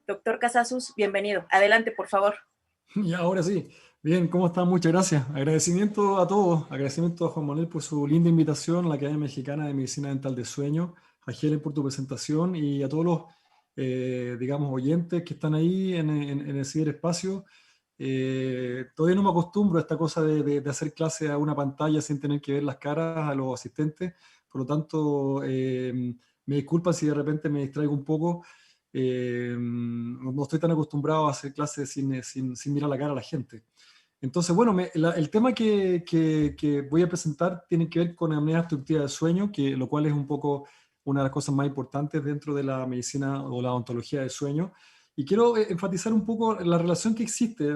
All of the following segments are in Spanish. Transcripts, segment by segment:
Doctor Casasus, bienvenido. Adelante, por favor. Y ahora sí. Bien, ¿cómo están? Muchas gracias. Agradecimiento a todos. Agradecimiento a Juan Manuel por su linda invitación a la Academia Mexicana de Medicina Dental de Sueño, a Helen por tu presentación y a todos los, digamos, oyentes que están ahí en el ciberespacio. Todavía no me acostumbro a esta cosa de hacer clase a una pantalla sin tener que ver las caras a los asistentes. Por lo tanto, me disculpan si de repente me distraigo un poco. No estoy tan acostumbrado a hacer clases sin mirar la cara a la gente. Entonces, bueno, el tema que voy a presentar tiene que ver con apnea obstructiva del sueño, lo cual es un poco una de las cosas más importantes dentro de la medicina o la odontología del sueño. Y quiero enfatizar un poco la relación que existe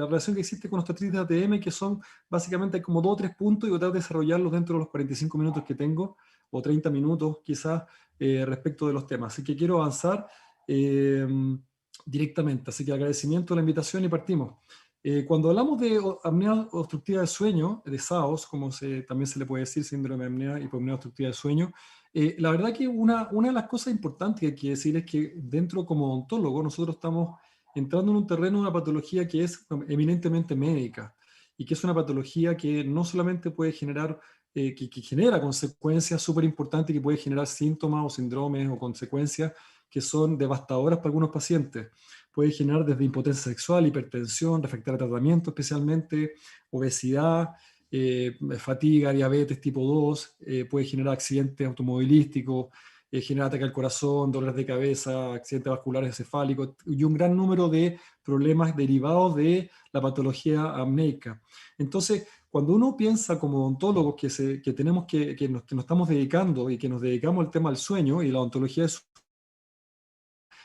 con osteoartritis de ATM, que son básicamente hay como 2 o 3 puntos y voy a tratar de desarrollarlos dentro de los 45 minutos que tengo, o 30 minutos quizás, respecto de los temas. Así que quiero avanzar eh, directamente. Así que agradecimiento a la invitación y partimos. Cuando hablamos de apnea obstructiva del sueño, de SAOS, también se le puede decir síndrome de apnea y hipopnea obstructiva del sueño, la verdad que una de las cosas importantes que hay que decir es que dentro como odontólogo nosotros estamos entrando en un terreno de una patología que es eminentemente médica y que es una patología que no solamente puede generar, que genera consecuencias súper importantes, que puede generar síntomas o síndromes o consecuencias que son devastadoras para algunos pacientes. Puede generar desde impotencia sexual, hipertensión, refractaria a tratamiento especialmente, obesidad, fatiga, diabetes tipo 2, puede generar accidentes automovilísticos, generar ataque al corazón, dolores de cabeza, accidentes vasculares encefálicos y un gran número de problemas derivados de la patología apneica. Entonces, cuando uno piensa como odontólogos que nos estamos dedicando y que nos dedicamos al tema del sueño y la odontología es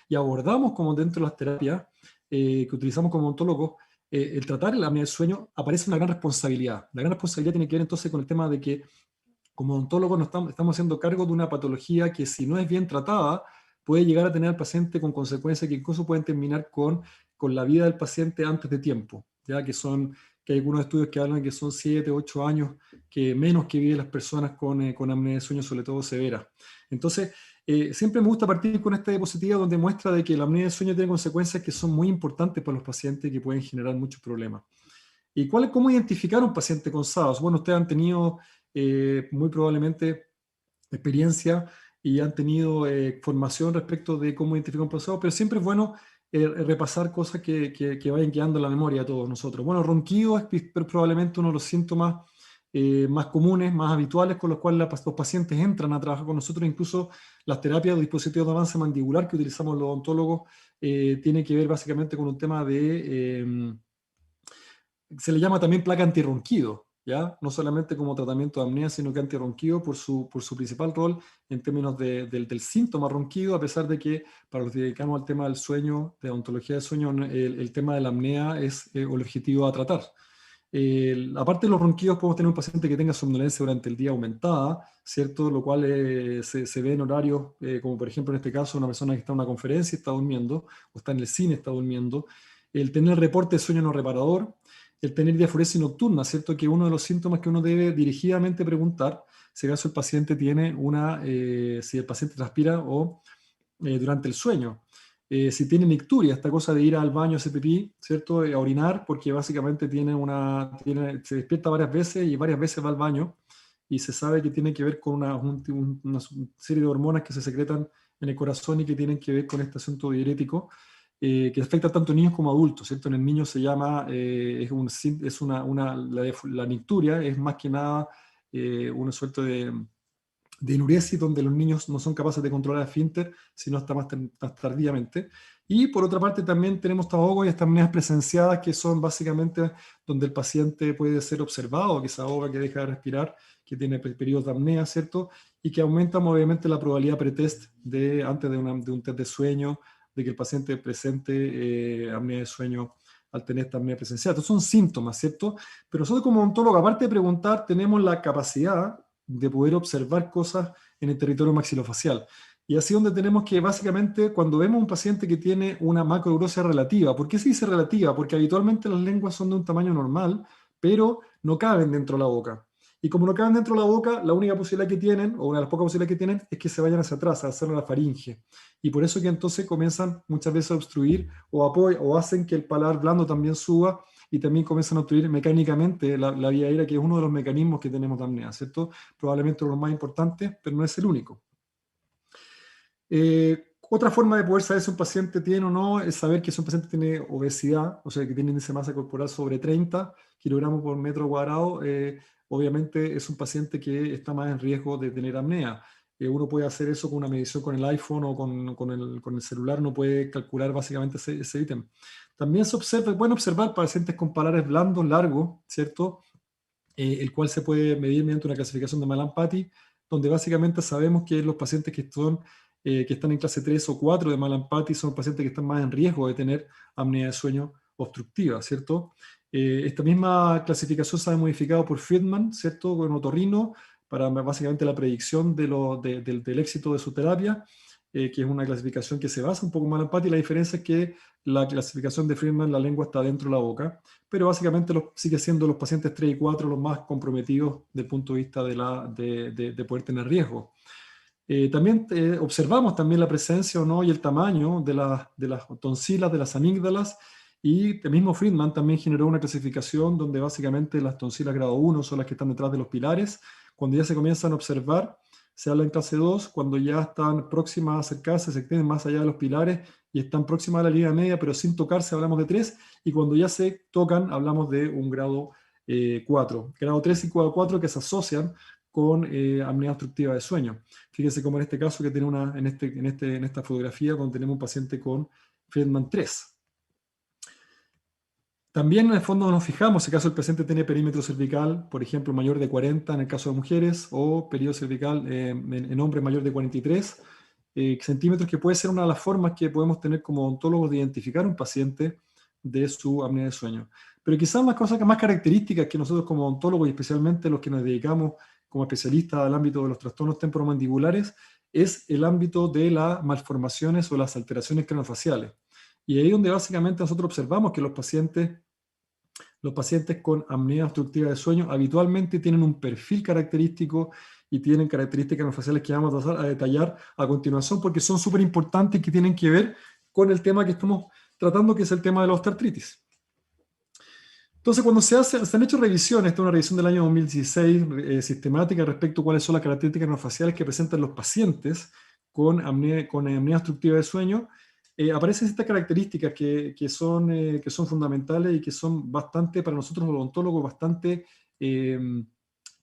y abordamos como dentro de las terapias que utilizamos como odontólogos, el tratar la apnea del sueño, aparece una gran responsabilidad. La gran responsabilidad tiene que ver entonces con el tema de que como odontólogos estamos haciendo cargo de una patología que si no es bien tratada, puede llegar a tener al paciente con consecuencias que incluso pueden terminar con la vida del paciente antes de tiempo, ya que hay algunos estudios que hablan que son 7, 8 años que menos que viven las personas con apnea del sueño, sobre todo severa. Entonces, siempre me gusta partir con esta diapositiva donde muestra de que la apnea del sueño tiene consecuencias que son muy importantes para los pacientes y que pueden generar muchos problemas. ¿Y cómo identificar a un paciente con SAOS? Bueno, ustedes han tenido muy probablemente experiencia y han tenido formación respecto de cómo identificar un SAOS, pero siempre es bueno repasar cosas que vayan quedando en la memoria de todos nosotros. Bueno, ronquido es probablemente uno de los síntomas más comunes, más habituales con los cuales los pacientes entran a trabajar con nosotros. Incluso las terapias de dispositivos de avance mandibular que utilizamos los odontólogos tiene que ver básicamente con un tema se le llama también placa antirronquido, ¿ya? No solamente como tratamiento de apnea, sino que antirronquido por su principal rol en términos del síntoma ronquido, a pesar de que para los que dedicamos al tema del sueño, de ontología del sueño, el tema de la apnea es el objetivo a tratar. Aparte de los ronquidos, podemos tener un paciente que tenga somnolencia durante el día aumentada, ¿cierto? Lo cual se ve en horarios, como por ejemplo en este caso, una persona que está en una conferencia y está durmiendo, o está en el cine y está durmiendo. El tener reporte de sueño no reparador, el tener diafuresis nocturna, ¿cierto? Que es uno de los síntomas que uno debe dirigidamente preguntar si acaso el paciente tiene si el paciente transpira o durante el sueño. Si tiene nicturia, esta cosa de ir al baño a hacer pipí, ¿cierto? A orinar, porque básicamente se despierta varias veces y varias veces va al baño y se sabe que tiene que ver con una serie de hormonas que se secretan en el corazón y que tienen que ver con este asunto diurético que afecta tanto a niños como a adultos, ¿cierto? En el niño se llama, la nicturia es más que nada una suerte de enuresis donde los niños no son capaces de controlar el esfínter, sino hasta más tardíamente. Y por otra parte también tenemos tabaco y estas apneas presenciadas que son básicamente donde el paciente puede ser observado, que se ahoga, que deja de respirar, que tiene periodos de apnea, ¿cierto? Y que aumentan obviamente la probabilidad pretest antes de un test de sueño, de que el paciente presente apnea de sueño al tener esta apnea presencial. Estos son síntomas, ¿cierto? Pero nosotros como odontólogos, aparte de preguntar, tenemos la capacidad de poder observar cosas en el territorio maxilofacial. Y así donde tenemos que básicamente cuando vemos un paciente que tiene una macroeurosia relativa, ¿por qué se dice relativa? Porque habitualmente las lenguas son de un tamaño normal, pero no caben dentro de la boca. Y como no caben dentro de la boca, la única posibilidad que tienen, o una de las pocas posibilidades que tienen, es que se vayan hacia atrás, a hacerlo a la faringe. Y por eso que entonces comienzan muchas veces a obstruir o hacen que el paladar blando también suba y también comienzan a obstruir mecánicamente la vía aérea, que es uno de los mecanismos que tenemos de apnea, ¿cierto? Probablemente uno de los más importantes, pero no es el único. Otra forma de poder saber si un paciente tiene o no es saber que si un paciente tiene obesidad, o sea, que tiene índice de masa corporal sobre 30 kilogramos por metro cuadrado. Obviamente es un paciente que está más en riesgo de tener apnea. Uno puede hacer eso con una medición con el iPhone o con el celular, uno puede calcular básicamente ese ítem. También se observa, es bueno observar pacientes con palares blandos, largos, ¿cierto? El cual se puede medir mediante una clasificación de Mallampati, donde básicamente sabemos que los pacientes que están en clase 3 o 4 de Mallampati son pacientes que están más en riesgo de tener apnea de sueño obstructiva, ¿cierto? Esta misma clasificación se ha modificado por Friedman, ¿cierto? Con otorrino, para básicamente la predicción del éxito de su terapia, que es una clasificación que se basa un poco en Mallampati. La diferencia es que la clasificación de Friedman, la lengua está dentro de la boca, pero básicamente sigue siendo los pacientes 3 y 4 los más comprometidos desde el punto de vista de poder tener riesgo. También observamos también la presencia o no y el tamaño de las tonsilas, de las amígdalas, y el mismo Friedman también generó una clasificación donde básicamente las tonsilas grado 1 son las que están detrás de los pilares. Cuando ya se comienzan a observar, se habla en clase 2, cuando ya están próximas a acercarse, se extienden más allá de los pilares y están próximas a la línea media, pero sin tocarse, hablamos de 3, y cuando ya se tocan, hablamos de un grado 4. Grado 3 y grado 4 que se asocian con apnea obstructiva de sueño. Fíjense como en este caso que tiene en esta fotografía donde tenemos un paciente con Friedman 3. También en el fondo nos fijamos si acaso el paciente tiene perímetro cervical, por ejemplo, mayor de 40 en el caso de mujeres, o periodo cervical en hombres mayor de 43 centímetros, que puede ser una de las formas que podemos tener como odontólogos de identificar un paciente de su apnea de sueño. Pero quizás las cosas más características que nosotros como odontólogos, y especialmente los que nos dedicamos como especialistas al ámbito de los trastornos temporomandibulares, es el ámbito de las malformaciones o las alteraciones craneofaciales. Y ahí es donde básicamente nosotros observamos que los pacientes con apnea obstructiva de sueño habitualmente tienen un perfil característico y tienen características faciales que vamos a detallar a continuación, porque son súper importantes y que tienen que ver con el tema que estamos tratando, que es el tema de la osteoartritis. Entonces, cuando se han hecho revisiones, esta es una revisión del año 2016 sistemática respecto a cuáles son las características no faciales que presentan los pacientes con apnea obstructiva de sueño, aparecen estas características que son fundamentales y que son bastante, para nosotros los odontólogos, bastante, que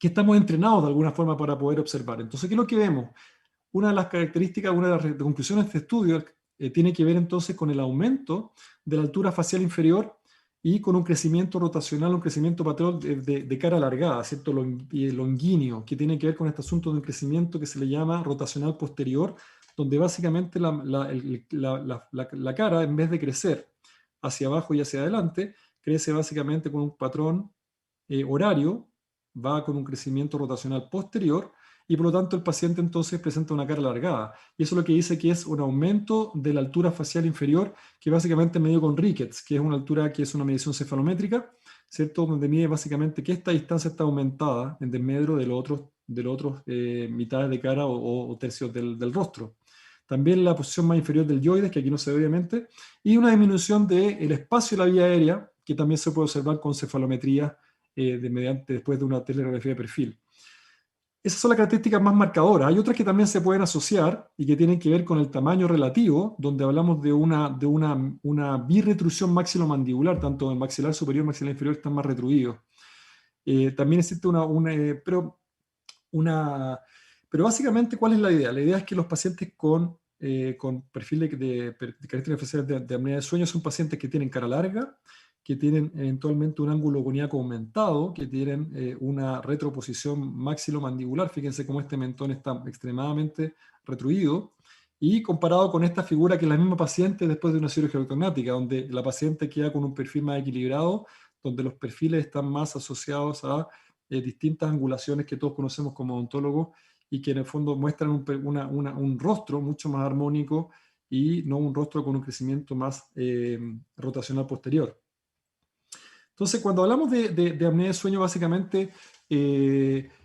estamos entrenados de alguna forma para poder observar. Entonces, ¿qué es lo que vemos? Una de las características, una de las conclusiones de este estudio tiene que ver entonces con el aumento de la altura facial inferior y con un crecimiento rotacional, un crecimiento patrón de cara alargada, ¿cierto? Longíneo, que tiene que ver con este asunto de un crecimiento que se le llama rotacional posterior, donde básicamente la cara, en vez de crecer hacia abajo y hacia adelante, crece básicamente con un patrón horario, va con un crecimiento rotacional posterior, y por lo tanto el paciente entonces presenta una cara alargada. Y eso es lo que dice que es un aumento de la altura facial inferior, que básicamente medido con Rickets, que es una altura que es una medición cefalométrica, ¿cierto? Donde mide básicamente que esta distancia está aumentada en desmedro de los otros mitades de cara o tercios del rostro. También la posición más inferior del yoides, que aquí no se ve obviamente, y una disminución del espacio de la vía aérea, que también se puede observar con cefalometría después de una teleradiografía de perfil. Esas son las características más marcadoras. Hay otras que también se pueden asociar y que tienen que ver con el tamaño relativo, donde hablamos de una birretrusión maxilomandibular, tanto el maxilar superior y el maxilar inferior están más retruidos. También existe pero básicamente, ¿cuál es la idea? La idea es que los pacientes con perfil de características faciales de apnea de sueño son pacientes que tienen cara larga, que tienen eventualmente un ángulo coníaco aumentado, que tienen una retroposición maxilomandibular. Fíjense cómo este mentón está extremadamente retruido, y comparado con esta figura que es la misma paciente después de una cirugía ortognática, donde la paciente queda con un perfil más equilibrado, donde los perfiles están más asociados a distintas angulaciones que todos conocemos como odontólogos y que en el fondo muestran un rostro mucho más armónico y no un rostro con un crecimiento más rotacional posterior. Entonces, cuando hablamos de apnea de sueño, básicamente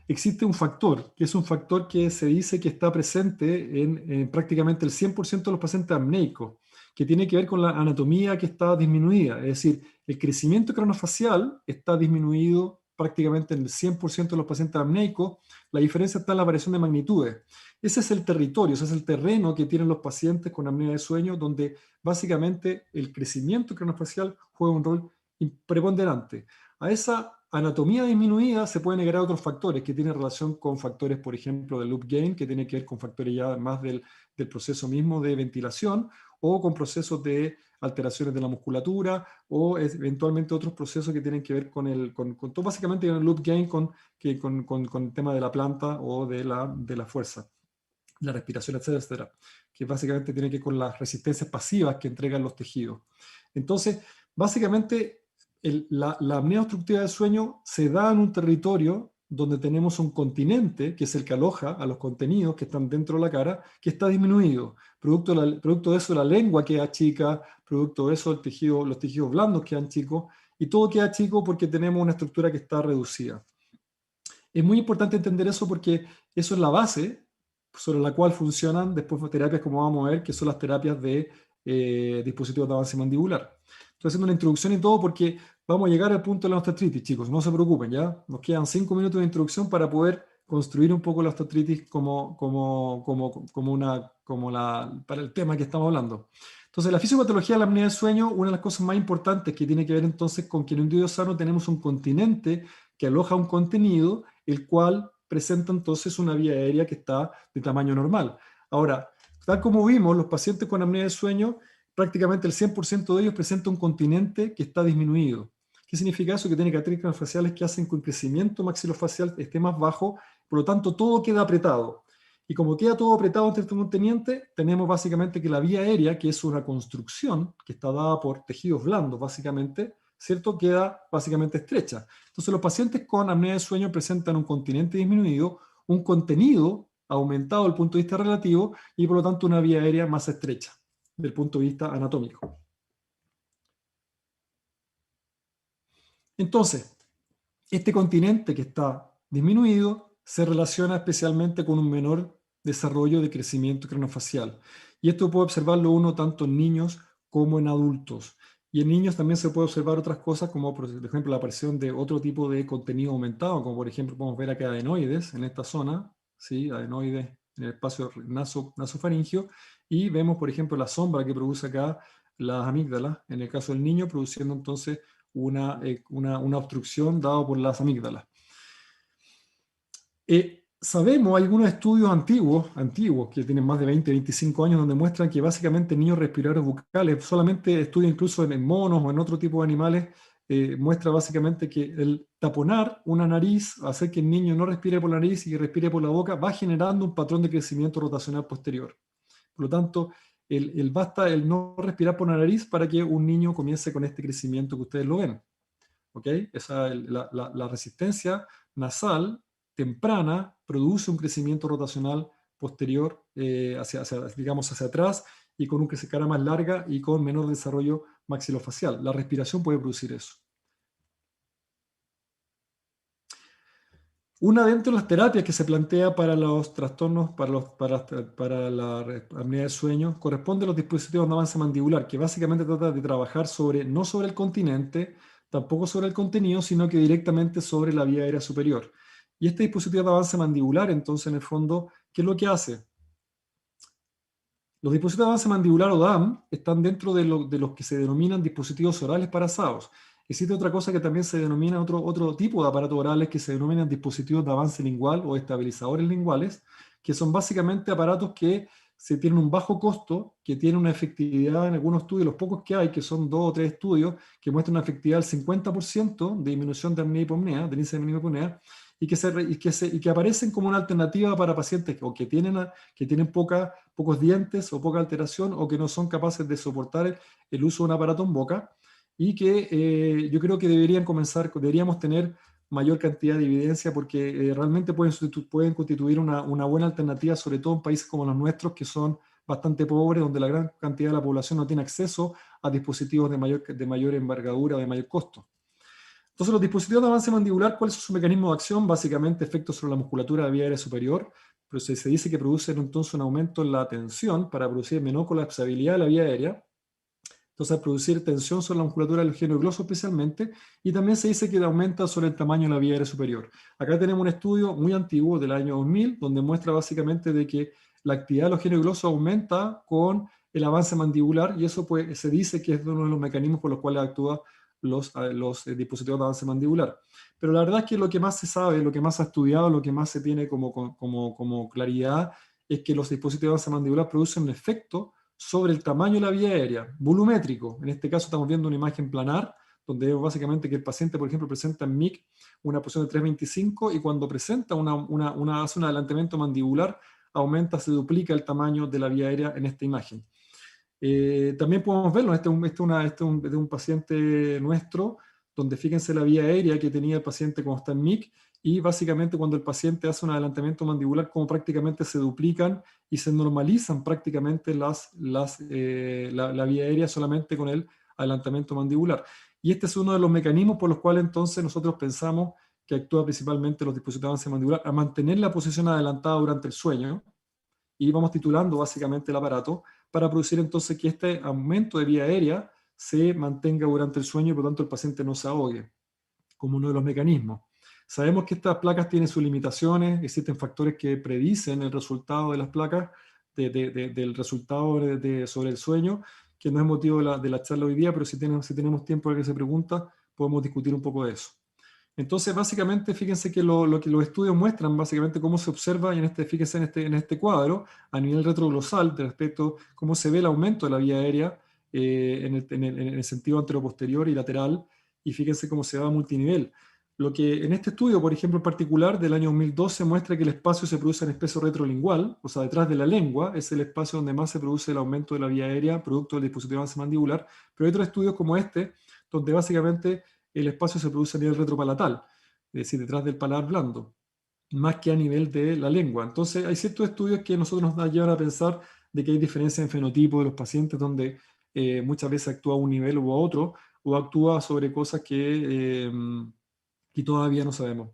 existe un factor, que es un factor que se dice que está presente en prácticamente el 100% de los pacientes apneicos, que tiene que ver con la anatomía que está disminuida. Es decir, el crecimiento craneofacial está disminuido prácticamente en el 100% de los pacientes apneicos. La diferencia está en la variación de magnitudes. Ese es el territorio, ese es el terreno que tienen los pacientes con apnea de sueño, donde básicamente el crecimiento craneofacial juega un rol preponderante. A esa anatomía disminuida se pueden agregar otros factores que tienen relación con factores, por ejemplo, del loop gain, que tiene que ver con factores ya más del proceso mismo de ventilación, o con procesos de alteraciones de la musculatura, o eventualmente otros procesos que tienen que ver con todo, básicamente con el loop gain, con el tema de la planta o de la fuerza, la respiración, etcétera, etcétera, que básicamente tiene que ver con las resistencias pasivas que entregan los tejidos. Entonces, básicamente, la apnea obstructiva del sueño se da en un territorio donde tenemos un continente, que es el que aloja a los contenidos que están dentro de la cara, que está disminuido. Producto de eso, la lengua queda chica, producto de eso, los tejidos blandos quedan chicos, y todo queda chico porque tenemos una estructura que está reducida. Es muy importante entender eso porque eso es la base sobre la cual funcionan después terapias como vamos a ver, que son las terapias de dispositivos de avance mandibular. Estoy haciendo una introducción y todo porque vamos a llegar al punto de la osteoartritis, chicos, no se preocupen, ¿ya? Nos quedan 5 minutos de introducción para poder construir un poco la osteoartritis para el tema que estamos hablando. Entonces, la fisiopatología de la apnea del sueño, una de las cosas más importantes que tiene que ver entonces con que en un individuo sano tenemos un continente que aloja un contenido, el cual presenta entonces una vía aérea que está de tamaño normal. Ahora, tal como vimos, los pacientes con apnea del sueño, prácticamente el 100% de ellos presenta un continente que está disminuido. ¿Qué significa eso? Que tiene características faciales que hacen que el crecimiento maxilofacial esté más bajo, por lo tanto todo queda apretado. Y como queda todo apretado entre este continente, tenemos básicamente que la vía aérea, que es una construcción que está dada por tejidos blandos, básicamente, ¿cierto? Queda básicamente estrecha. Entonces los pacientes con apnea de sueño presentan un continente disminuido, un contenido aumentado desde el punto de vista relativo y por lo tanto una vía aérea más estrecha desde el punto de vista anatómico. Entonces, este continente que está disminuido se relaciona especialmente con un menor desarrollo de crecimiento craneofacial. Y esto puede observarlo uno tanto en niños como en adultos. Y en niños también se puede observar otras cosas, como por ejemplo la aparición de otro tipo de contenido aumentado, como por ejemplo podemos ver acá adenoides en esta zona, ¿sí? Adenoides en el espacio nasofaringio, y vemos por ejemplo la sombra que produce acá las amígdalas, en el caso del niño, produciendo entonces una obstrucción dada por las amígdalas. Sabemos, hay algunos estudios antiguos, que tienen más de 20, 25 años, donde muestran que básicamente niños respiradores bucales, solamente estudios incluso en monos o en otro tipo de animales, muestra básicamente que el taponar una nariz, hacer que el niño no respire por la nariz y que respire por la boca, va generando un patrón de crecimiento rotacional posterior. Por lo tanto, basta el no respirar por la nariz para que un niño comience con este crecimiento que ustedes lo ven. ¿Okay? La resistencia nasal temprana produce un crecimiento rotacional posterior digamos hacia atrás y con una cara más larga y con menor desarrollo maxilofacial. La respiración puede producir eso. Una dentro de las terapias que se plantea para los trastornos, para la apnea del sueño, corresponde a los dispositivos de avance mandibular, que básicamente trata de trabajar no sobre el continente, tampoco sobre el contenido, sino que directamente sobre la vía aérea superior. Y este dispositivo de avance mandibular, entonces, en el fondo, ¿qué es lo que hace? Los dispositivos de avance mandibular o DAM están dentro de los que se denominan dispositivos orales parasados. Existe otra cosa que también se denomina otro tipo de aparatos orales que se denominan dispositivos de avance lingual o estabilizadores linguales, que son básicamente aparatos que se tienen un bajo costo, que tienen una efectividad en algunos estudios, los pocos que hay, que son 2 o 3 estudios, que muestran una efectividad del 50% de disminución de apnea hipopnea, del índice de apnea hipopnea, y que aparecen como una alternativa para pacientes o que tienen pocos dientes o poca alteración o que no son capaces de soportar el uso de un aparato en boca y que yo creo que deberíamos tener mayor cantidad de evidencia porque realmente pueden constituir una buena alternativa, sobre todo en países como los nuestros que son bastante pobres, donde la gran cantidad de la población no tiene acceso a dispositivos de mayor envergadura, de mayor costo. Entonces, los dispositivos de avance mandibular, ¿cuál es su mecanismo de acción? Básicamente, efectos sobre la musculatura de vía aérea superior, pero se dice que producen entonces un aumento en la tensión para producir menor colapsabilidad de la vía aérea. Entonces, al producir tensión sobre la musculatura del genio gloso especialmente, y también se dice que aumenta sobre el tamaño de la vía aérea superior. Acá tenemos un estudio muy antiguo del año 2000, donde muestra básicamente de que la actividad de los genios glosos aumenta con el avance mandibular, y eso pues, se dice que es uno de los mecanismos por los cuales actúan los dispositivos de avance mandibular. Pero la verdad es que lo que más se sabe, lo que más se ha estudiado, lo que más se tiene como claridad, es que los dispositivos de avance mandibular producen un efecto sobre el tamaño de la vía aérea, volumétrico. En este caso estamos viendo una imagen planar, donde es básicamente que el paciente, por ejemplo, presenta en MIC una posición de 3.25 y cuando presenta hace un adelantamiento mandibular, aumenta, se duplica el tamaño de la vía aérea en esta imagen. También podemos verlo, este es un paciente nuestro, donde fíjense la vía aérea que tenía el paciente cuando está en MIC, y básicamente cuando el paciente hace un adelantamiento mandibular, como prácticamente se duplican y se normalizan prácticamente la vía aérea solamente con el adelantamiento mandibular. Y este es uno de los mecanismos por los cuales entonces nosotros pensamos que actúa principalmente los dispositivos de avance mandibular, a mantener la posición adelantada durante el sueño, y vamos titulando básicamente el aparato para producir entonces que este aumento de vía aérea se mantenga durante el sueño y por lo tanto el paciente no se ahogue, como uno de los mecanismos. Sabemos que estas placas tienen sus limitaciones, existen factores que predicen el resultado de las placas, del resultado sobre el sueño, que no es motivo de la charla hoy día, pero si tenemos tiempo de que se pregunta, podemos discutir un poco de eso. Entonces, básicamente, fíjense que lo que los estudios muestran, básicamente cómo se observa, y fíjense en este cuadro, a nivel retroglosal, de respecto a cómo se ve el aumento de la vía aérea en el sentido anteroposterior y lateral, y fíjense cómo se va a multinivel. Lo que en este estudio, por ejemplo, en particular, del año 2012, muestra que el espacio se produce en espeso retrolingual, o sea, detrás de la lengua, es el espacio donde más se produce el aumento de la vía aérea, producto del dispositivo de avance mandibular, pero hay otros estudios como este, donde básicamente el espacio se produce a nivel retropalatal, es decir, detrás del paladar blando, más que a nivel de la lengua. Entonces, hay ciertos estudios que nosotros nos llevan a pensar de que hay diferencias en fenotipo de los pacientes donde muchas veces actúa a un nivel u a otro, o actúa sobre cosas que todavía no sabemos.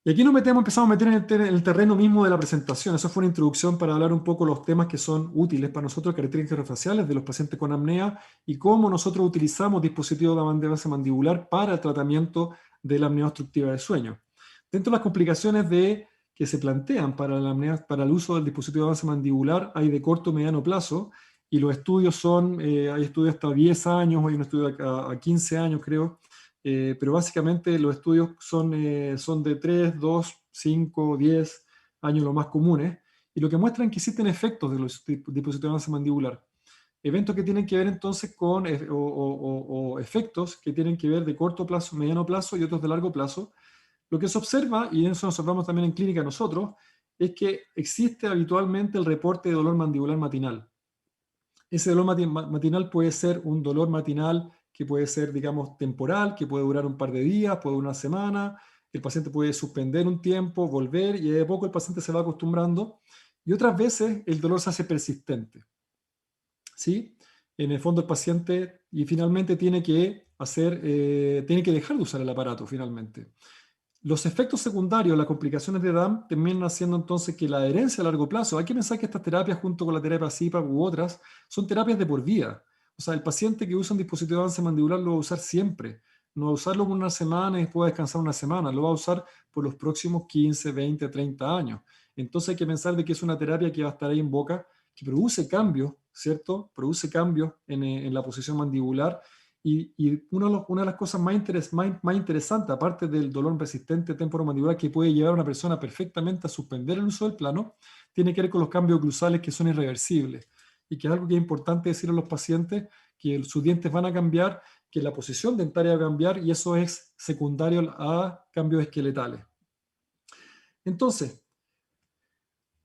Y aquí empezamos a meter en el terreno mismo de la presentación. Eso fue una introducción para hablar un poco los temas que son útiles para nosotros, características faciales de los pacientes con apnea y cómo nosotros utilizamos dispositivos de avance mandibular para el tratamiento de la apnea obstructiva de sueño. Dentro de las complicaciones que se plantean para el uso del dispositivo de avance mandibular, hay de corto y mediano plazo, y los estudios hay estudios hasta 10 años, hay un estudio a 15 años creo, pero básicamente los estudios son de 3, 2, 5, 10 años los más comunes, y lo que muestran que existen efectos de los dispositivos de avance mandibular. Eventos que tienen que ver entonces o efectos que tienen que ver de corto plazo, mediano plazo y otros de largo plazo. Lo que se observa, y eso nos observamos también en clínica nosotros, es que existe habitualmente el reporte de dolor mandibular matinal. Ese dolor matinal puede ser un dolor matinal que puede ser, digamos, temporal, que puede durar un par de días, puede durar una semana, el paciente puede suspender un tiempo, volver, y de poco el paciente se va acostumbrando, y otras veces el dolor se hace persistente. ¿Sí? En el fondo el paciente y finalmente tiene que dejar de usar el aparato finalmente. Los efectos secundarios, las complicaciones de DAM, terminan haciendo entonces que la adherencia a largo plazo, hay que pensar que estas terapias junto con la terapia CPAP u otras, son terapias de por vida. O sea, el paciente que usa un dispositivo de avance mandibular lo va a usar siempre. No va a usarlo por una semana y después va a descansar una semana, lo va a usar por los próximos 15, 20, 30 años. Entonces hay que pensar de que es una terapia que va a estar ahí en boca, que produce cambios, ¿cierto? Produce cambios en la posición mandibular. Y una de las cosas más interesantes, aparte del dolor persistente temporomandibular que puede llevar a una persona perfectamente a suspender el uso del plano, tiene que ver con los cambios oclusales que son irreversibles. Y que es algo que es importante decir a los pacientes, que sus dientes van a cambiar, que la posición dentaria va a cambiar, y eso es secundario a cambios esqueletales. Entonces,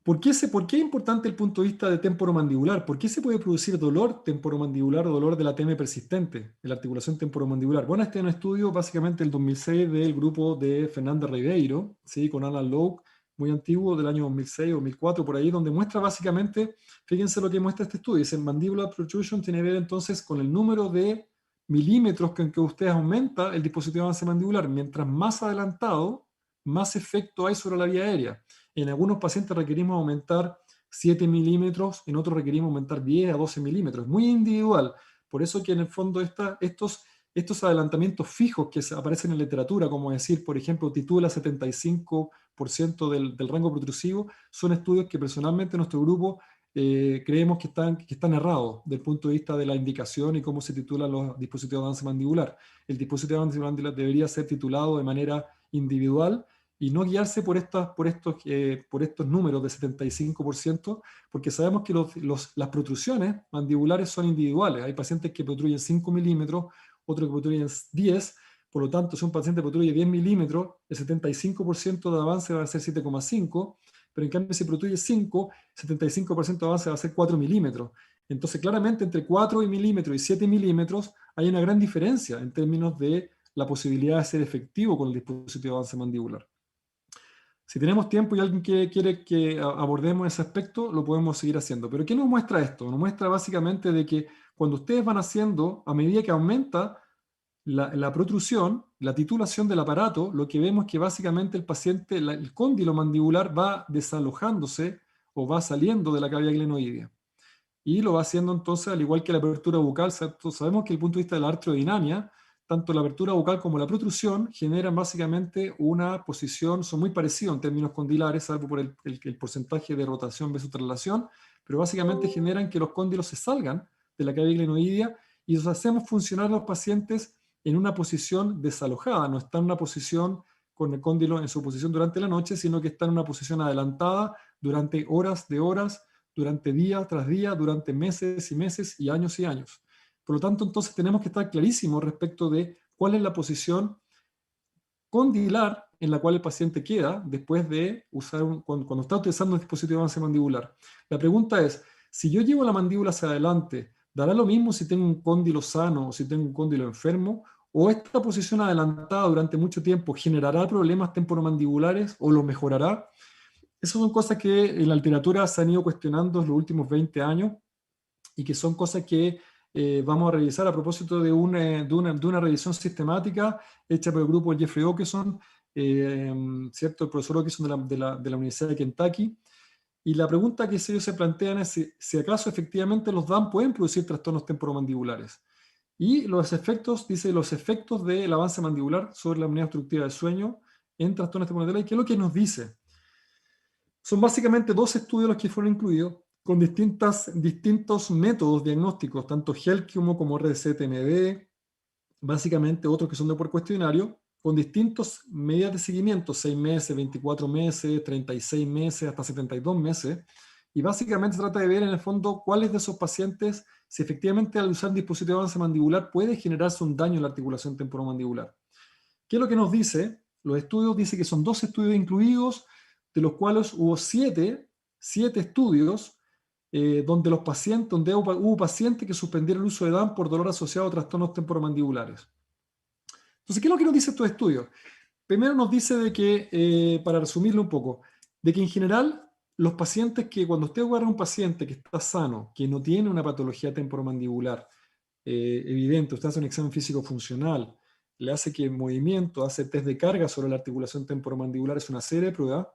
¿por qué es importante el punto de vista de temporomandibular? ¿Por qué se puede producir dolor temporomandibular o dolor de la TM persistente, de la articulación temporomandibular? Bueno, este es un estudio básicamente del 2006 del grupo de Fernanda Ribeiro, ¿sí? Con Alan Lowe, muy antiguo, del año 2006 o 2004, por ahí, donde muestra básicamente, fíjense lo que muestra este estudio, dice, mandibular protrusion tiene que ver entonces con el número de milímetros en que usted aumenta el dispositivo de avance mandibular. Mientras más adelantado, más efecto hay sobre la vía aérea. En algunos pacientes requerimos aumentar 7 milímetros, en otros requerimos aumentar 10 a 12 milímetros. Muy individual. Por eso que en el fondo estos adelantamientos fijos que aparecen en literatura, como decir, por ejemplo, titula 75% del rango protrusivo, son estudios que personalmente nuestro grupo creemos que están errados desde el punto de vista de la indicación y cómo se titulan los dispositivos de avance mandibular. El dispositivo de avance mandibular debería ser titulado de manera individual y no guiarse por estos números de 75%, porque sabemos que las protrusiones mandibulares son individuales. Hay pacientes que protruyen 5 milímetros, otros que protruyen 10, por lo tanto, si un paciente protruye 10 milímetros, el 75% de avance va a ser 7,5, pero en cambio si protruye 5, 75% de avance va a ser 4 milímetros. Entonces, claramente entre 4 milímetros y 7 milímetros hay una gran diferencia en términos de la posibilidad de ser efectivo con el dispositivo de avance mandibular. Si tenemos tiempo y alguien que quiere que abordemos ese aspecto, lo podemos seguir haciendo. Pero ¿qué nos muestra esto? Nos muestra básicamente de que cuando ustedes van haciendo, a medida que aumenta la protrusión, la titulación del aparato, lo que vemos es que básicamente el paciente, el cóndilo mandibular va desalojándose o va saliendo de la cavidad glenoidea. Y lo va haciendo entonces, al igual que la apertura bucal. Sabemos que desde el punto de vista de la artrodinamia, tanto la apertura bucal como la protrusión generan básicamente una posición, son muy parecidos en términos condilares, salvo por el porcentaje de rotación versus traslación, pero básicamente generan que los cóndilos se salgan de la cavidad glenoidea y los hacemos funcionar a los pacientes en una posición desalojada, no está en una posición con el cóndilo en su posición durante la noche, sino que está en una posición adelantada durante horas de horas, durante día tras día, durante meses y meses y años y años. Por lo tanto, entonces tenemos que estar clarísimos respecto de cuál es la posición condilar en la cual el paciente queda después de usar, cuando está utilizando un dispositivo de avance mandibular. La pregunta es, si yo llevo la mandíbula hacia adelante, ¿dará lo mismo si tengo un cóndilo sano o si tengo un cóndilo enfermo? ¿O esta posición adelantada durante mucho tiempo generará problemas temporomandibulares o los mejorará? Esas son cosas que en la literatura se han ido cuestionando en los últimos 20 años y que son cosas que vamos a revisar a propósito de una revisión sistemática hecha por el grupo Jeffrey Okeson, ¿cierto? El profesor Okeson de la Universidad de Kentucky. Y la pregunta que ellos se plantean es si acaso efectivamente los DAM pueden producir trastornos temporomandibulares. Y los efectos del avance mandibular sobre la unidad obstructiva del sueño en trastornos temporomandibulares. ¿Qué es lo que nos dice? Son básicamente 2 estudios los que fueron incluidos, con distintos métodos diagnósticos, tanto GEL como RCTMD, básicamente otros que son de por cuestionario, con distintas medidas de seguimiento, 6 meses, 24 meses, 36 meses, hasta 72 meses, y básicamente se trata de ver en el fondo cuáles de esos pacientes, si efectivamente al usar dispositivo de avance mandibular puede generarse un daño en la articulación temporomandibular. ¿Qué es lo que nos dice? Los estudios dicen que son 2 estudios incluidos, de los cuales hubo 7 estudios donde hubo pacientes que suspendieron el uso de DAM por dolor asociado a trastornos temporomandibulares. Entonces, ¿qué es lo que nos dice estos estudios? Primero nos dice de que, para resumirlo un poco, de que en general los pacientes cuando usted agarra a un paciente que está sano, que no tiene una patología temporomandibular evidente, usted hace un examen físico funcional, le hace que en movimiento, hace test de carga sobre la articulación temporomandibular, es una serie de pruebas,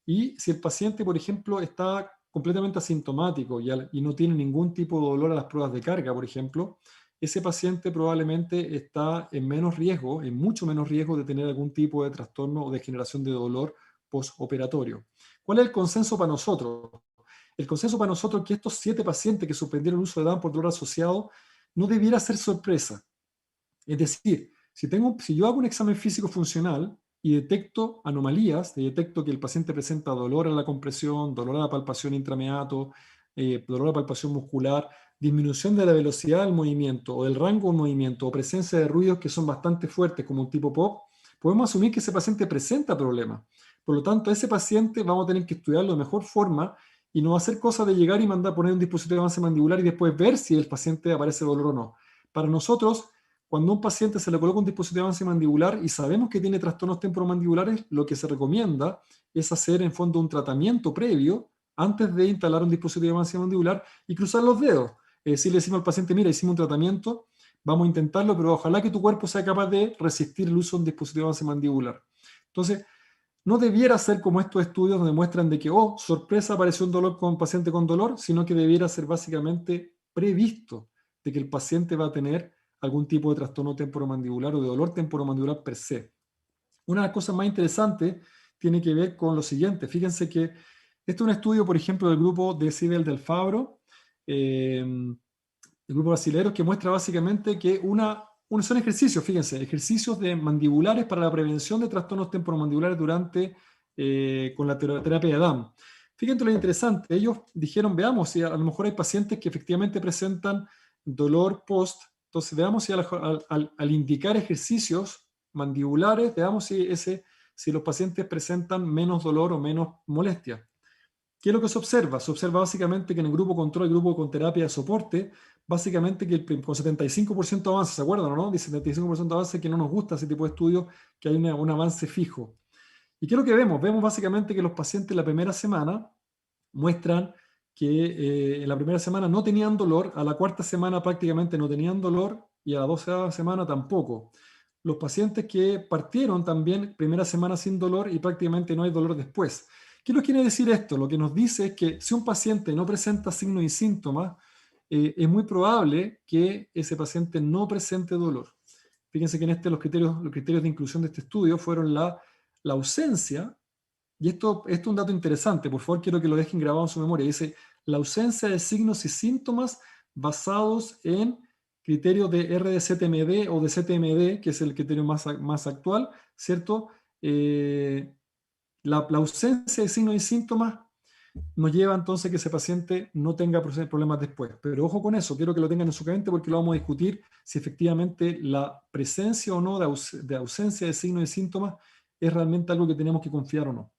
y si el paciente, por ejemplo, está completamente asintomático y no tiene ningún tipo de dolor a las pruebas de carga, por ejemplo, ese paciente probablemente está en menos riesgo, en mucho menos riesgo de tener algún tipo de trastorno o de generación de dolor postoperatorio. ¿Cuál es el consenso para nosotros? El consenso para nosotros es que estos 7 pacientes que suspendieron el uso de DAM por dolor asociado no debiera ser sorpresa. Es decir, si yo hago un examen físico funcional y detecto anomalías, detecto que el paciente presenta dolor a la compresión, dolor a la palpación intrameato, dolor a la palpación muscular, disminución de la velocidad del movimiento o del rango de movimiento o presencia de ruidos que son bastante fuertes como un tipo POP, podemos asumir que ese paciente presenta problemas. Por lo tanto, a ese paciente vamos a tener que estudiarlo de mejor forma y no va a ser cosa de llegar y mandar a poner un dispositivo de avance mandibular y después ver si el paciente aparece dolor o no. Para nosotros, cuando a un paciente se le coloca un dispositivo de avance mandibular y sabemos que tiene trastornos temporomandibulares, lo que se recomienda es hacer en fondo un tratamiento previo antes de instalar un dispositivo de avance mandibular y cruzar los dedos. Es decir, le decimos al paciente, mira, hicimos un tratamiento, vamos a intentarlo, pero ojalá que tu cuerpo sea capaz de resistir el uso de un dispositivo de avance mandibular. Entonces, no debiera ser como estos estudios donde muestran de que, oh, sorpresa, apareció un dolor con un paciente con dolor, sino que debiera ser básicamente previsto de que el paciente va a tener algún tipo de trastorno temporomandibular o de dolor temporomandibular per se. Una de las cosas más interesantes tiene que ver con lo siguiente. Fíjense que este es un estudio, por ejemplo, del grupo de Cibel del Fabro, el grupo brasileño, que muestra básicamente que son ejercicios, fíjense, ejercicios de mandibulares para la prevención de trastornos temporomandibulares con la terapia de Adam. Fíjense lo interesante, ellos dijeron, veamos si a lo mejor hay pacientes que efectivamente presentan dolor post, entonces veamos si al indicar ejercicios mandibulares, veamos si los pacientes presentan menos dolor o menos molestia. ¿Qué es lo que se observa? Se observa básicamente que en el grupo control, el grupo con terapia de soporte, básicamente que con 75% de avance, ¿se acuerdan o no? Dice 75% de avance, que no nos gusta ese tipo de estudios, que hay un avance fijo. ¿Y qué es lo que vemos? Vemos básicamente que los pacientes la primera semana muestran que en la primera semana no tenían dolor, a la cuarta semana prácticamente no tenían dolor y a la 12ª semana tampoco. Los pacientes que partieron también primera semana sin dolor y prácticamente no hay dolor después. ¿Qué nos quiere decir esto? Lo que nos dice es que si un paciente no presenta signos y síntomas, es muy probable que ese paciente no presente dolor. Fíjense que los criterios de inclusión de este estudio fueron la ausencia, y esto es un dato interesante, por favor quiero que lo dejen grabado en su memoria, dice la ausencia de signos y síntomas basados en criterios de RDCTMD o de CTMD, que es el criterio más actual, ¿cierto? La ausencia de signos y síntomas nos lleva entonces a que ese paciente no tenga problemas después. Pero ojo con eso, quiero que lo tengan en su mente porque lo vamos a discutir si efectivamente la presencia o no de ausencia de signos y síntomas es realmente algo que tenemos que confiar o no.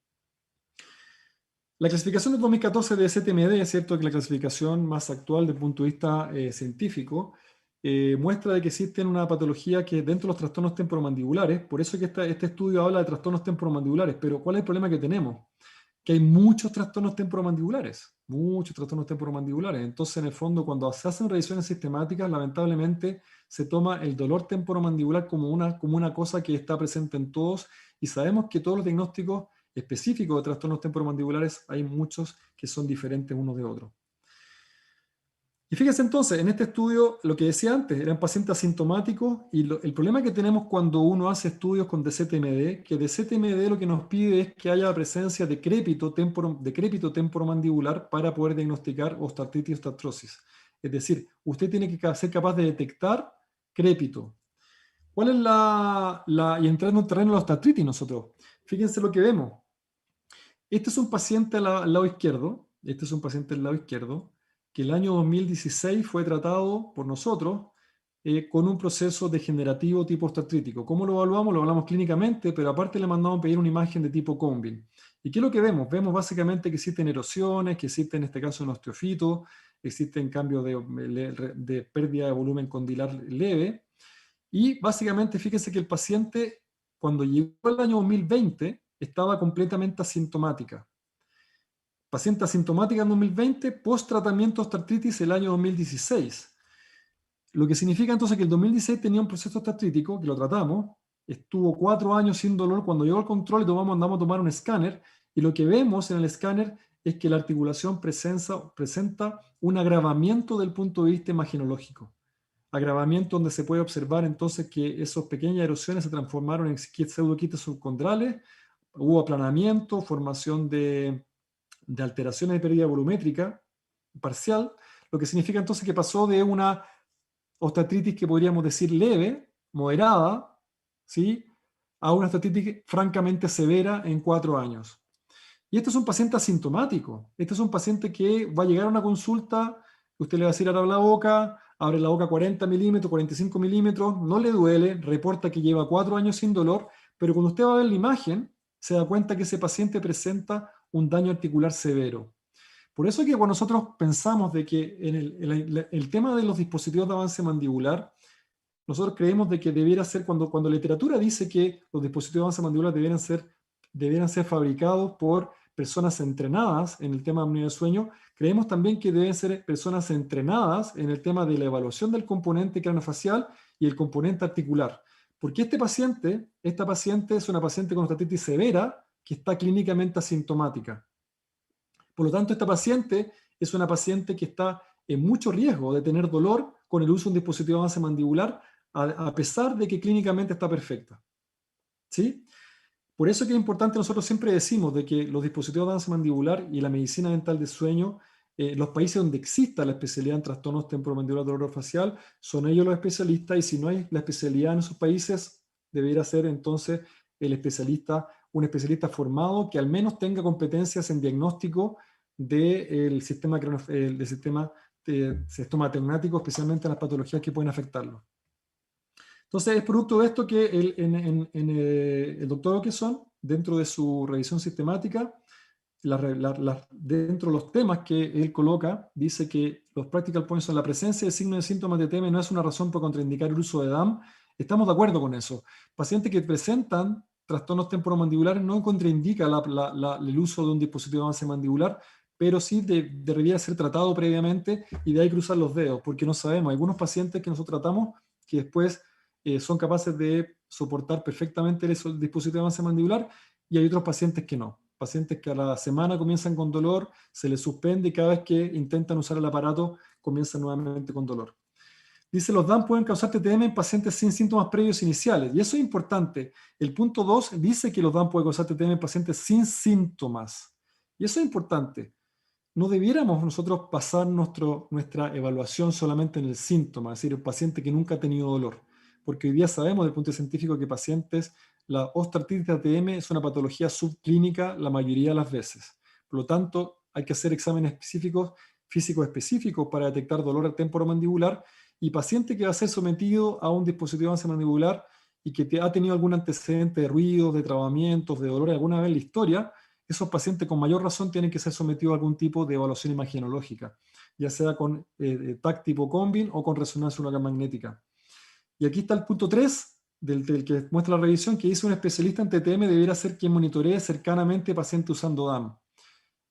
La clasificación de 2014 de CTMD, es cierto que la clasificación más actual desde el punto de vista científico, muestra de que existe una patología que dentro de los trastornos temporomandibulares, por eso que este estudio habla de trastornos temporomandibulares, pero ¿cuál es el problema que tenemos? Que hay muchos trastornos temporomandibulares, Entonces, en el fondo, cuando se hacen revisiones sistemáticas, lamentablemente se toma el dolor temporomandibular como una cosa que está presente en todos, y sabemos que todos los diagnósticos específicos de trastornos temporomandibulares hay muchos que son diferentes unos de otros. Y fíjense entonces, en este estudio, lo que decía antes, eran pacientes asintomáticos, y el problema que tenemos cuando uno hace estudios con DCTMD, que DCTMD lo que nos pide es que haya la presencia de decrépito temporomandibular para poder diagnosticar osteoartritis y osteoartrosis. Es decir, usted tiene que ser capaz de detectar crépito. ¿Cuál es y entrar en un terreno de la osteoartritis nosotros? Fíjense lo que vemos. Este es un paciente al lado izquierdo, que el año 2016 fue tratado por nosotros con un proceso degenerativo tipo osteoartrítico. ¿Cómo lo evaluamos? Lo evaluamos clínicamente, pero aparte le mandamos a pedir una imagen de tipo Combin. ¿Y qué es lo que vemos? Vemos básicamente que existen erosiones, que existe en este caso un osteofito, existen cambios de pérdida de volumen condilar leve, y básicamente fíjense que el paciente, cuando llegó el año 2020, estaba completamente asintomática. Paciente asintomática en 2020, post-tratamiento de osteoartritis el año 2016. Lo que significa entonces que el 2016 tenía un proceso osteoartrítico, que lo tratamos, estuvo 4 años sin dolor, cuando llegó al control andamos a tomar un escáner, y lo que vemos en el escáner es que la articulación presenta un agravamiento del punto de vista imaginológico. Agravamiento donde se puede observar entonces que esas pequeñas erosiones se transformaron en pseudoquites subcondrales, hubo aplanamiento, formación de alteraciones de pérdida volumétrica parcial, lo que significa entonces que pasó de una osteoartritis que podríamos decir leve, moderada, ¿sí?, a una osteoartritis francamente severa en 4 años. Y este es un paciente asintomático. Este es un paciente que va a llegar a una consulta, usted le va a decir, abre la boca 40 milímetros, 45 milímetros, no le duele, reporta que lleva 4 años sin dolor, pero cuando usted va a ver la imagen, se da cuenta que ese paciente presenta un daño articular severo. Por eso es que cuando nosotros pensamos de que en el tema de los dispositivos de avance mandibular, nosotros creemos de que debiera ser, cuando la literatura dice que los dispositivos de avance mandibular debieran ser fabricados por personas entrenadas en el tema de apnea del sueño, creemos también que deben ser personas entrenadas en el tema de la evaluación del componente craneofacial y el componente articular. Porque esta paciente es una paciente con ostatitis severa que está clínicamente asintomática. Por lo tanto, esta paciente es una paciente que está en mucho riesgo de tener dolor con el uso de un dispositivo de avance mandibular, a pesar de que clínicamente está perfecta. ¿Sí? Por eso que es importante, nosotros siempre decimos de que los dispositivos de avance mandibular y la medicina dental de sueño, los países donde exista la especialidad en trastornos temporomandibular orofacial, son ellos los especialistas, y si no hay la especialidad en esos países, debería ser entonces el especialista, un especialista formado que al menos tenga competencias en diagnóstico del sistema, del sistema estomatognático, especialmente en las patologías que pueden afectarlo. Entonces, es producto de esto que el doctor Okeson, dentro de su revisión sistemática, dentro de los temas que él coloca, dice que los practical points son la presencia de signos de síntomas de TM no es una razón para contraindicar el uso de DAM. Estamos de acuerdo con eso. Pacientes que presentan trastornos temporomandibulares no contraindica el uso de un dispositivo de avance mandibular, pero sí debería ser tratado previamente, y de ahí cruzar los dedos, porque no sabemos. Hay algunos pacientes que nosotros tratamos que después son capaces de soportar perfectamente el dispositivo de avance mandibular, y hay otros pacientes que no. Pacientes que a la semana comienzan con dolor, se les suspende, y cada vez que intentan usar el aparato comienzan nuevamente con dolor. Dice, los DAM pueden causar TTM en pacientes sin síntomas previos iniciales. Y eso es importante. El punto 2 dice que los DAM pueden causar TTM en pacientes sin síntomas. Y eso es importante. No debiéramos nosotros basar nuestra evaluación solamente en el síntoma, es decir, el paciente que nunca ha tenido dolor. Porque hoy día sabemos desde el punto científico que pacientes, la osteoartritis ATM es una patología subclínica la mayoría de las veces. Por lo tanto, hay que hacer exámenes específicos, físicos específicos, para detectar dolor temporomandibular, y paciente que va a ser sometido a un dispositivo de avance mandibular y que ha tenido algún antecedente de ruidos, de trabamientos, de dolor alguna vez en la historia, esos pacientes con mayor razón tienen que ser sometidos a algún tipo de evaluación imagenológica, ya sea con TAC tipo Combin o con resonancia magnética. Y aquí está el punto 3 del que muestra la revisión, que dice un especialista en TTM debiera ser quien monitoree cercanamente paciente usando DAM.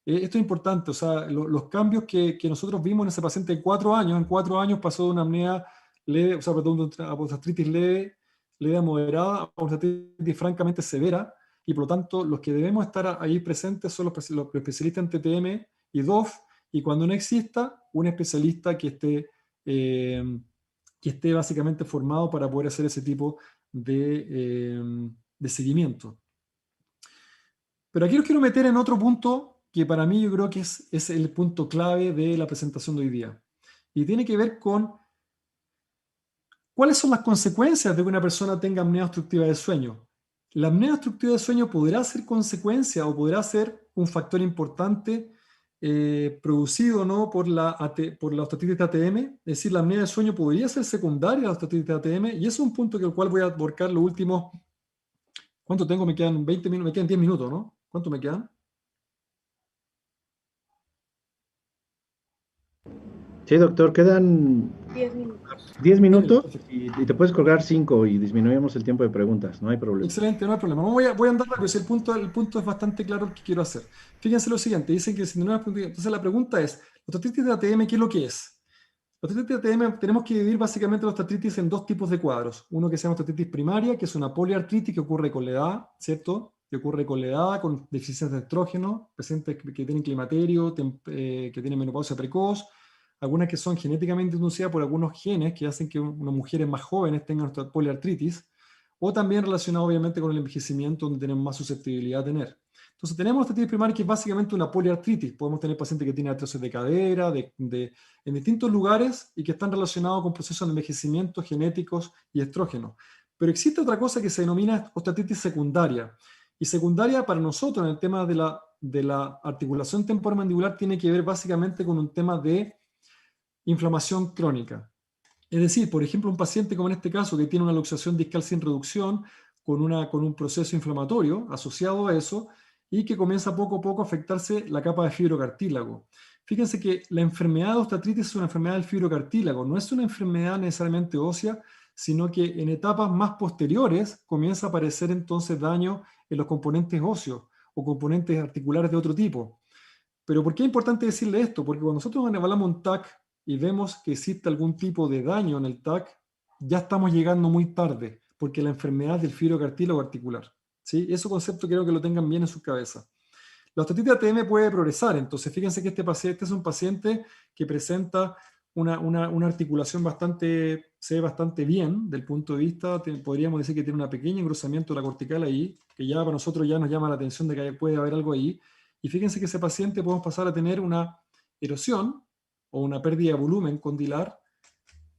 Esto es importante, o sea, los cambios que nosotros vimos en ese paciente en 4 años pasó de una apnea leve, o sea, perdón, de una osteoartritis leve a moderada a una osteoartritis francamente severa, y por lo tanto los que debemos estar ahí presentes son los especialistas en TTM y DOF, y cuando no exista, un especialista que esté básicamente formado para poder hacer ese tipo de seguimiento. Pero aquí los quiero meter en otro punto que para mí yo creo que es el punto clave de la presentación de hoy día. Y tiene que ver con cuáles son las consecuencias de que una persona tenga apnea obstructiva del sueño. La apnea obstructiva del sueño podrá ser consecuencia o podrá ser un factor importante producido, ¿no?, por la osteoartritis ATM. Es decir, la apnea del sueño podría ser secundaria a la osteoartritis ATM, y es un punto que el cual voy a abarcar los últimos. ¿Cuánto tengo? Me quedan 20 minutos, me quedan 10 minutos, ¿no? ¿Cuánto me quedan? Sí, doctor, quedan 10 minutos. 10 minutos y te puedes colgar 5 y disminuimos el tiempo de preguntas, no hay problema. Excelente, no hay problema. Voy a andar rápido, si el punto es bastante claro el que quiero hacer. Fíjense lo siguiente, dicen que entonces la pregunta es, ¿la osteoartritis de ATM qué es lo que es? La osteoartritis de ATM tenemos que dividir básicamente la osteoartritis en dos tipos de cuadros. Uno que se llama osteoartritis primaria, que es una poliartritis que ocurre con la edad, ¿cierto? Que ocurre con la edad, con deficiencia de estrógeno, pacientes que tienen climaterio, que tienen menopausia precoz, algunas que son genéticamente inducidas por algunos genes que hacen que unas mujeres más jóvenes tengan esta poliartritis, o también relacionado obviamente con el envejecimiento, donde tenemos más susceptibilidad a tener. Entonces tenemos la osteoartritis primaria, que es básicamente una poliartritis. Podemos tener pacientes que tienen artrosis de cadera, en distintos lugares, y que están relacionados con procesos de envejecimiento genéticos y estrógenos. Pero existe otra cosa que se denomina osteoartritis secundaria. Y secundaria para nosotros en el tema de la articulación temporomandibular tiene que ver básicamente con un tema de inflamación crónica. Es decir, por ejemplo, un paciente como en este caso que tiene una luxación discal sin reducción con un proceso inflamatorio asociado a eso, y que comienza poco a poco a afectarse la capa de fibrocartílago. Fíjense que la enfermedad de osteoartritis es una enfermedad del fibrocartílago, no es una enfermedad necesariamente ósea, sino que en etapas más posteriores comienza a aparecer entonces daño en los componentes óseos, o componentes articulares de otro tipo. Pero ¿por qué es importante decirle esto? Porque cuando nosotros evaluamos un TAC y vemos que existe algún tipo de daño en el TAC, ya estamos llegando muy tarde, porque la enfermedad del fibrocartílago articular. ¿Sí? Ese concepto quiero que lo tengan bien en su cabeza. La ostatitis ATM puede progresar, entonces fíjense que este paciente es un paciente que presenta una articulación se ve bastante bien del punto de vista, podríamos decir que tiene un pequeño engrosamiento de la cortical ahí, que ya para nosotros ya nos llama la atención de que puede haber algo ahí, y fíjense que ese paciente podemos pasar a tener una erosión o una pérdida de volumen condilar,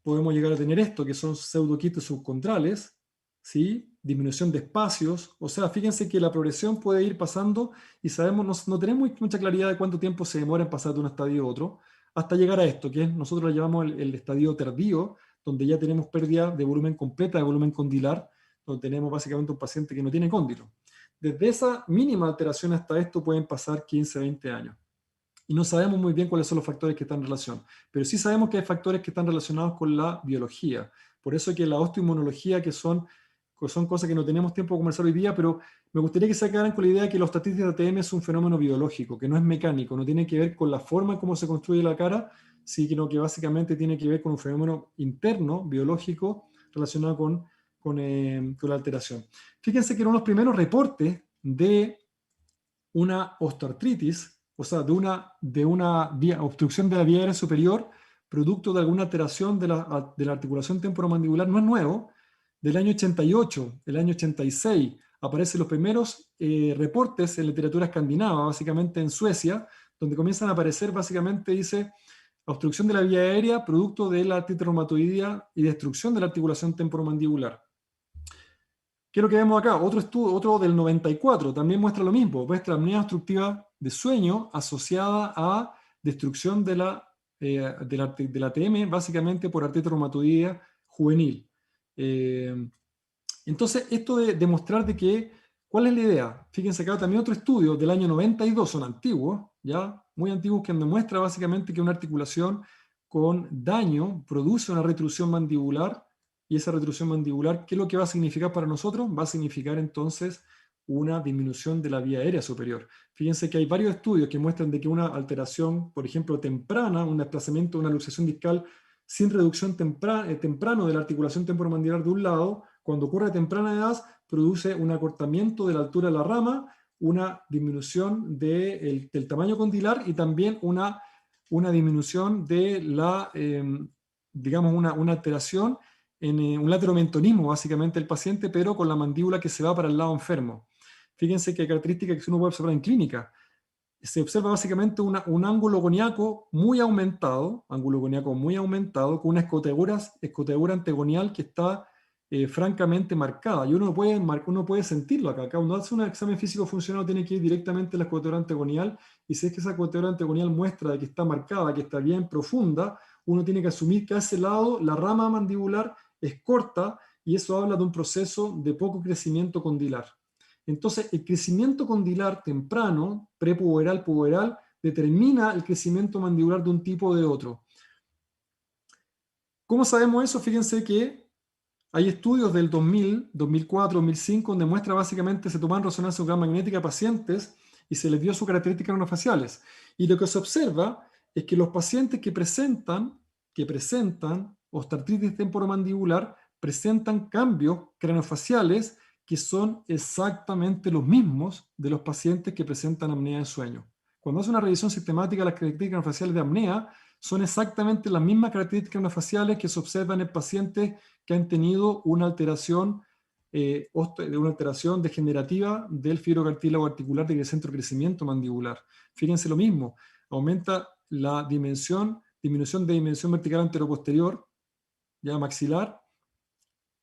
podemos llegar a tener esto, que son pseudoquistes subcontrales, ¿sí? Disminución de espacios, o sea, fíjense que la progresión puede ir pasando y sabemos, no tenemos mucha claridad de cuánto tiempo se demora en pasar de un estadio a otro, hasta llegar a esto, que nosotros lo llamamos el estadio tardío, donde ya tenemos pérdida de volumen completa, de volumen condilar, donde tenemos básicamente un paciente que no tiene cóndilo. Desde esa mínima alteración hasta esto pueden pasar 15, 20 años. Y no sabemos muy bien cuáles son los factores que están en relación, pero sí sabemos que hay factores que están relacionados con la biología. Por eso que la osteoinmunología, que son cosas que no tenemos tiempo de conversar hoy día, pero me gustaría que se quedaran con la idea de que la ostatitis de ATM es un fenómeno biológico, que no es mecánico, no tiene que ver con la forma en cómo se construye la cara, sino que básicamente tiene que ver con un fenómeno interno, biológico, relacionado con la alteración. Fíjense que eran los primeros reportes de una osteoartritis, o sea, de una obstrucción de la vía aérea superior, producto de alguna alteración de la articulación temporomandibular, no es nuevo, del año 88, el año 86, aparecen los primeros reportes en literatura escandinava, básicamente en Suecia, donde comienzan a aparecer, básicamente dice, obstrucción de la vía aérea, producto de la artritis reumatoidea y destrucción de la articulación temporomandibular. ¿Qué es lo que vemos acá? Otro estudio, otro del 94, también muestra lo mismo, muestra apnea obstructiva de sueño asociada a destrucción de la ATM, básicamente por artritis reumatoidea juvenil. Entonces, esto de demostrar de que, ¿cuál es la idea? Fíjense acá también otro estudio del año 92, son antiguos, ya muy antiguos, que demuestra básicamente que una articulación con daño produce una retrusión mandibular. Y esa retrusión mandibular, ¿qué es lo que va a significar para nosotros? Va a significar entonces una disminución de la vía aérea superior. Fíjense que hay varios estudios que muestran de que una alteración, por ejemplo, temprana, un desplazamiento, una luxación discal sin reducción temprano de la articulación temporomandibular de un lado, cuando ocurre a temprana edad, produce un acortamiento de la altura de la rama, una disminución del tamaño condilar y también una disminución de la, digamos, una alteración en un lateromentonismo, básicamente, el paciente, pero con la mandíbula que se va para el lado enfermo. Fíjense que característica que uno puede observar en clínica. Se observa básicamente un ángulo coniaco muy aumentado, con una escotadura antegonial que está francamente marcada. Y uno puede sentirlo acá. Cuando hace un examen físico funcional tiene que ir directamente a la escotadura antegonial, y si es que esa escotadura antegonial muestra de que está marcada, que está bien profunda, uno tiene que asumir que a ese lado la rama mandibular es corta, y eso habla de un proceso de poco crecimiento condilar. Entonces, el crecimiento condilar temprano, prepuberal, puberal, determina el crecimiento mandibular de un tipo o de otro. ¿Cómo sabemos eso? Fíjense que hay estudios del 2000, 2004, 2005, donde muestra básicamente, se toman resonancia magnética a pacientes y se les dio sus características craniofaciales. Y lo que se observa es que los pacientes que presentan osteoartritis temporomandibular presentan cambios craniofaciales que son exactamente los mismos de los pacientes que presentan apnea de sueño. Cuando hace una revisión sistemática de las características craniofaciales de apnea, son exactamente las mismas características craniofaciales que se observan en pacientes que han tenido una alteración degenerativa del fibrocartílago articular del centro de crecimiento mandibular. Fíjense lo mismo, aumenta la disminución de dimensión vertical anteroposterior, ya maxilar,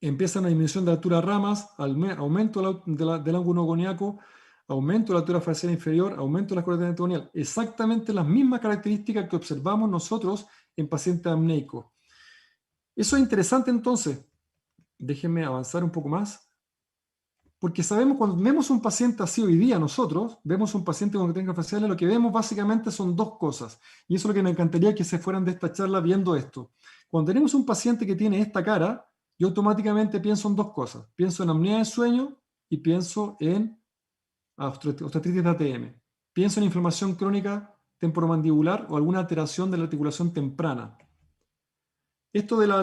empieza una disminución de la altura de ramas, aumento del ángulo coniaco, aumento de la altura facial inferior, aumento de la corteza antegonial. Exactamente las mismas características que observamos nosotros en pacientes apneicos. Eso es interesante entonces. Déjenme avanzar un poco más. Porque sabemos, cuando vemos un paciente así hoy día nosotros, vemos un paciente con características faciales, lo que vemos básicamente son dos cosas. Y eso es lo que me encantaría que se fueran de esta charla viendo esto. Cuando tenemos un paciente que tiene esta cara, yo automáticamente pienso en dos cosas. Pienso en apnea de sueño y pienso en osteoartritis de ATM. Pienso en inflamación crónica temporomandibular o alguna alteración de la articulación temprana. Esto de la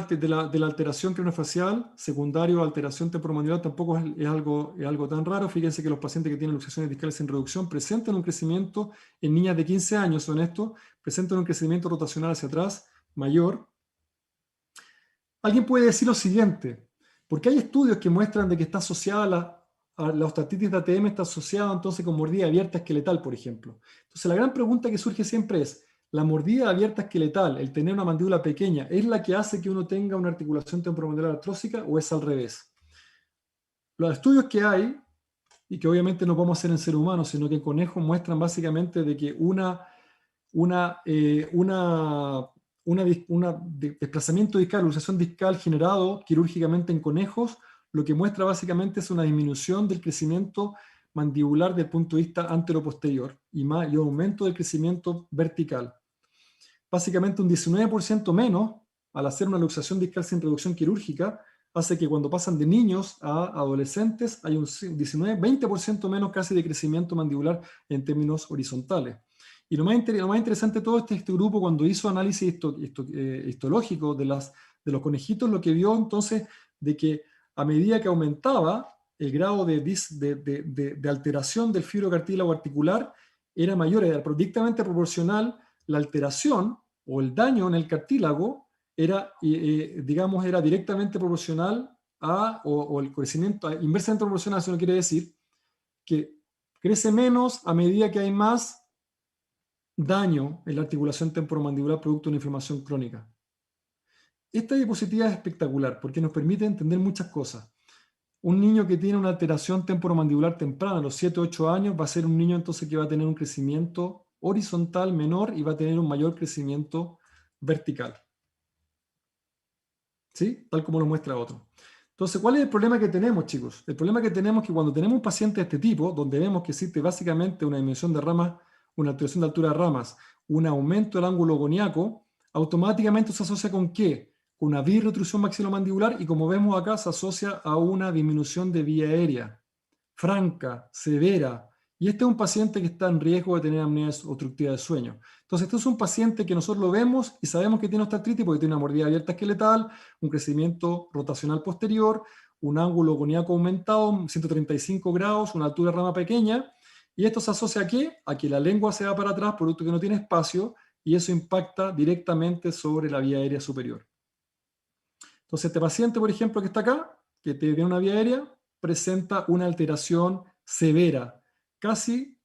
alteración craneofacial, secundario a alteración temporomandibular, tampoco es algo tan raro. Fíjense que los pacientes que tienen luxaciones discales en reducción presentan un crecimiento, en niñas de 15 años son estos, presentan un crecimiento rotacional hacia atrás mayor. Alguien puede decir lo siguiente, porque hay estudios que muestran de que está asociada la osteoartritis de ATM, está asociada entonces con mordida abierta esqueletal, por ejemplo. Entonces la gran pregunta que surge siempre es, ¿la mordida abierta esqueletal, el tener una mandíbula pequeña, es la que hace que uno tenga una articulación temporomandibular artrósica o es al revés? Los estudios que hay, y que obviamente no podemos hacer en ser humanos, sino que en conejos, muestran básicamente de que desplazamiento discal, luxación discal generado quirúrgicamente en conejos, lo que muestra básicamente es una disminución del crecimiento mandibular desde el punto de vista anteroposterior y un aumento del crecimiento vertical. Básicamente un 19% menos, al hacer una luxación discal sin reducción quirúrgica, hace que cuando pasan de niños a adolescentes hay un 20% menos casi de crecimiento mandibular en términos horizontales. Y lo más interesante de todo este grupo, cuando hizo análisis histológico de los conejitos, lo que vio entonces de que a medida que aumentaba el grado de alteración del fibrocartílago articular, era mayor, era directamente proporcional la alteración o el daño en el cartílago, era directamente proporcional o el crecimiento, inversamente proporcional, eso no quiere decir que crece menos a medida que hay más daño en la articulación temporomandibular producto de una inflamación crónica. Esta diapositiva es espectacular porque nos permite entender muchas cosas. Un niño que tiene una alteración temporomandibular temprana, a los 7 o 8 años, va a ser un niño entonces que va a tener un crecimiento horizontal menor y va a tener un mayor crecimiento vertical. ¿Sí? Tal como lo muestra otro. Entonces, ¿cuál es el problema que tenemos, chicos? El problema que tenemos es que cuando tenemos un paciente de este tipo, donde vemos que existe básicamente una disminución de ramas, una alteración de altura de ramas, un aumento del ángulo goniaco, automáticamente se asocia ¿con qué? Con una birrotrusión maxilomandibular y como vemos acá se asocia a una disminución de vía aérea, franca, severa. Y este es un paciente que está en riesgo de tener apnea obstructiva de sueño. Entonces, este es un paciente que nosotros lo vemos y sabemos que tiene osteoartritis porque tiene una mordida abierta esqueletal, un crecimiento rotacional posterior, un ángulo goniaco aumentado, 135 grados, una altura de rama pequeña. ¿Y esto se asocia a qué? A que la lengua se va para atrás, producto que no tiene espacio, y eso impacta directamente sobre la vía aérea superior. Entonces, este paciente, por ejemplo, que está acá, que tiene una vía aérea, presenta una alteración severa, casi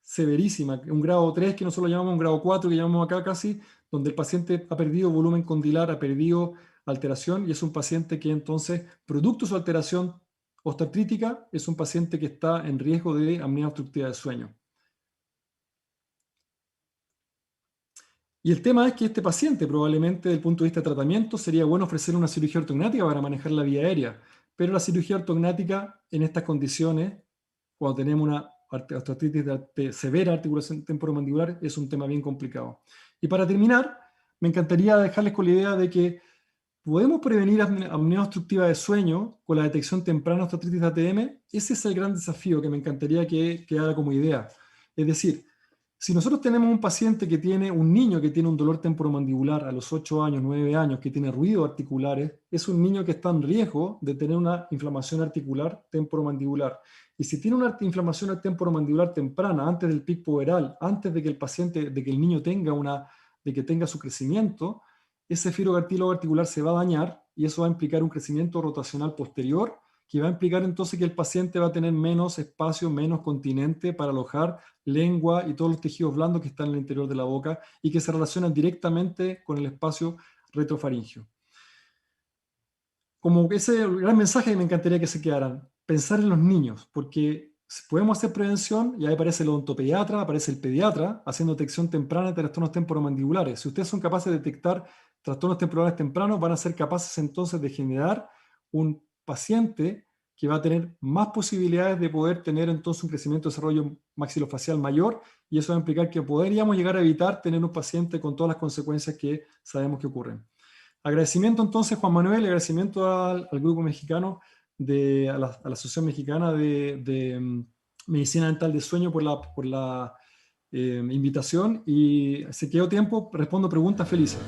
severísima, un grado 3 que nosotros llamamos, un grado 4 que llamamos acá casi, donde el paciente ha perdido volumen condilar, ha perdido alteración y es un paciente que entonces, producto de su alteración osteoartrítica, es un paciente que está en riesgo de apnea obstructiva de sueño. Y el tema es que este paciente probablemente desde el punto de vista de tratamiento sería bueno ofrecer una cirugía ortognática para manejar la vía aérea, pero la cirugía ortognática en estas condiciones, cuando tenemos una osteoartritis de severa articulación temporomandibular, es un tema bien complicado. Y para terminar, me encantaría dejarles con la idea de que podemos prevenir apnea obstructiva de sueño con la detección temprana de osteoartritis de ATM. Ese es el gran desafío que me encantaría que quedara como idea. Es decir, si nosotros tenemos un paciente que tiene, un niño que tiene un dolor temporomandibular a los 8 años, 9 años, que tiene ruidos articulares, es un niño que está en riesgo de tener una inflamación articular temporomandibular. Y si tiene una inflamación temporomandibular temprana, antes del pic puberal, antes de que el niño tenga su crecimiento, ese fibrocartílago articular se va a dañar y eso va a implicar un crecimiento rotacional posterior que va a implicar entonces que el paciente va a tener menos espacio, menos continente para alojar lengua y todos los tejidos blandos que están en el interior de la boca y que se relacionan directamente con el espacio retrofaringeo. Como que ese es el gran mensaje que me encantaría que se quedaran, pensar en los niños, porque podemos hacer prevención y ahí aparece el odontopediatra, aparece el pediatra haciendo detección temprana de trastornos temporomandibulares. Si ustedes son capaces de detectar trastornos temporales tempranos, van a ser capaces entonces de generar un paciente que va a tener más posibilidades de poder tener entonces un crecimiento de desarrollo maxilofacial mayor y eso va a implicar que podríamos llegar a evitar tener un paciente con todas las consecuencias que sabemos que ocurren. Agradecimiento entonces, Juan Manuel, agradecimiento al grupo mexicano, a la Asociación Mexicana de Medicina Dental de Sueño por la invitación, y si quedó tiempo respondo preguntas felices.